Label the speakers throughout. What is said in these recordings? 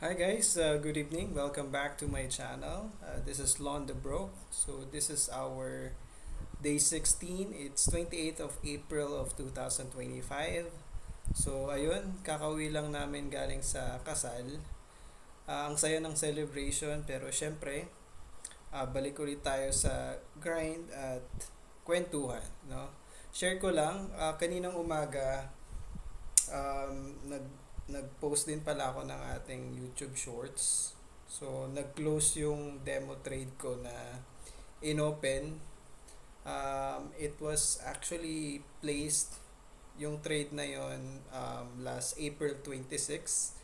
Speaker 1: Hi guys, good evening. Welcome back to my channel. This is Lon the Bro. So this is our day 16. It's 28th of April of 2025. So ayun, kakauwi lang namin galing sa kasal. Ang saya ng celebration pero syempre, balik ulit tayo sa grind at kwentuhan, no? Share ko lang, kaninang umaga nag-post din pala ako ng ating YouTube Shorts. So, nag-close yung demo trade ko na inopen. It was actually placed yung trade na yon last April 26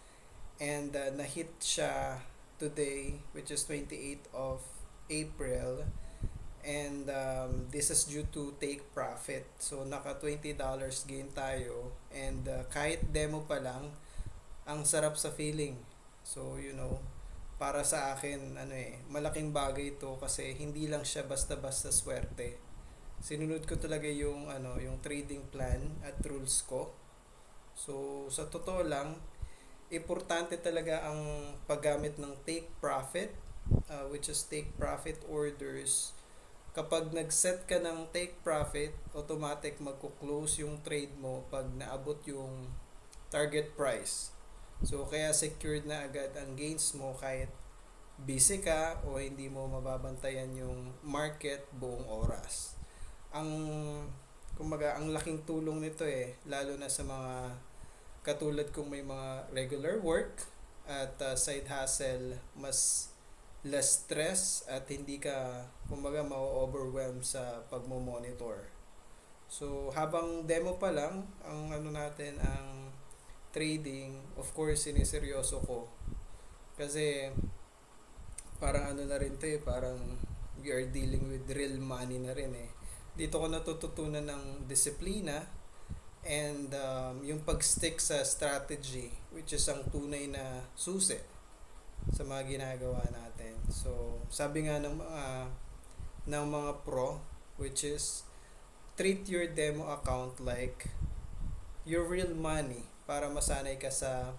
Speaker 1: and na-hit siya today which is 28th of April and this is due to take profit. So naka $20 gain tayo and kahit demo pa lang ang sarap sa feeling. So, para sa akin, malaking bagay ito kasi hindi lang siya basta-basta swerte. Sinunod ko talaga yung trading plan at rules ko. So, sa totoo lang, importante talaga ang paggamit ng take profit, which is take profit orders. Kapag nag-set ka ng take profit, automatic magko-close yung trade mo pag naabot yung target price. So, kaya secured na agad ang gains mo kahit busy ka o hindi mo mababantayan yung market buong oras. Ang, ang laking tulong nito lalo na sa mga katulad kong may mga regular work at side hustle, mas less stress at hindi ka ma-overwhelm sa pagmo-monitor. So, habang demo pa lang, ang trading, of course, siniseryoso ko. Kasi, parang na rin to parang we are dealing with real money na rin Dito ko natututunan ng disiplina and yung pag-stick sa strategy, which is ang tunay na susi sa mga ginagawa natin. So, sabi nga ng mga pro, which is treat your demo account like your real money para masanay ka sa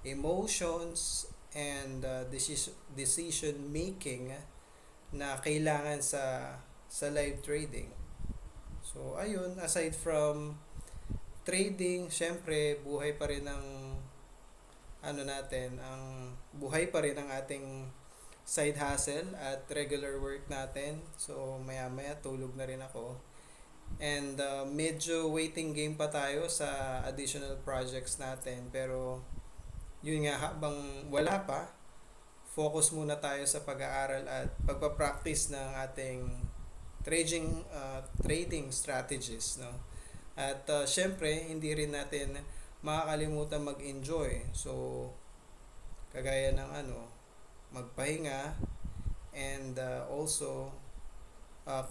Speaker 1: emotions and decision making na kailangan sa live trading. So ayun, aside from trading, syempre buhay pa rin ang buhay pa rin ang ating side hustle at regular work natin. So maya-maya tulog na rin ako. And medyo waiting game pa tayo sa additional projects natin. Pero yun nga, habang wala pa, focus muna tayo sa pag-aaral at pagpa-practice ng ating trading strategies, no? At syempre, hindi rin natin makakalimutan mag-enjoy. So, kagaya ng magpahinga and also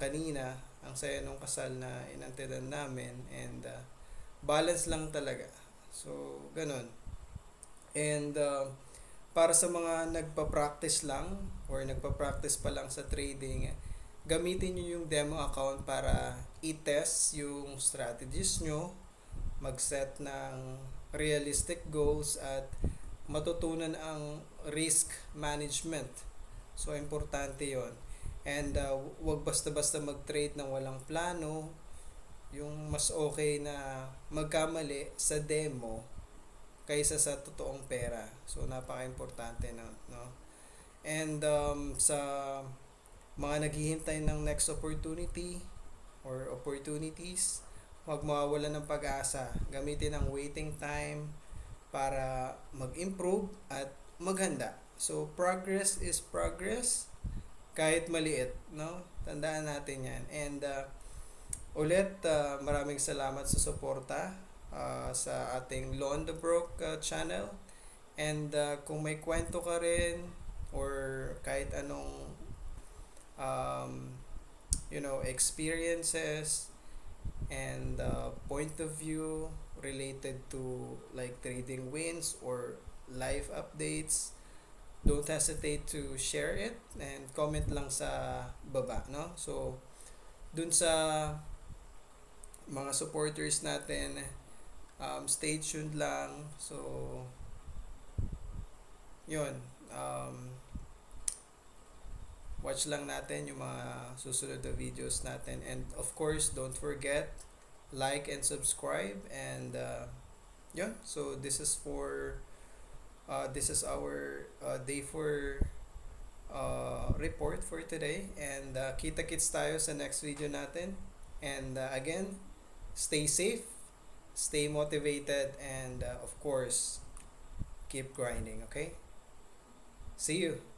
Speaker 1: kanina ang saya nung kasal na inantidan namin and balance lang talaga. So, ganun. And para sa mga nagpa-practice lang or nagpa-practice pa lang sa trading, gamitin nyo yung demo account para i-test yung strategies nyo, mag-set ng realistic goals at matutunan ang risk management. So, importante yon. And wag basta-basta mag-trade ng walang plano. Yung mas okay na magkamali sa demo kaysa sa totoong pera. So, napaka-importante na, no? And sa mga naghihintay ng next opportunity or opportunities, huwag mawawalan ng pag-asa. Gamitin ang waiting time para mag-improve at maghanda. So, progress is progress kahit maliit, no? Tandaan natin yan. And ulit, maraming salamat sa suporta sa ating Lon the Broke channel. And kung may kwento ka rin or kahit anong experiences and point of view related to like trading wins or life updates, don't hesitate to share it and comment lang sa baba, no? So, dun sa mga supporters natin, stay tuned lang. So, yun, um, watch lang natin yung mga susunod na videos natin. And of course, don't forget, like and subscribe. And yun, so this is our day 4 report for today. And kita-kits tayo sa next video natin. And again, stay safe, stay motivated, and of course, keep grinding, okay? See you!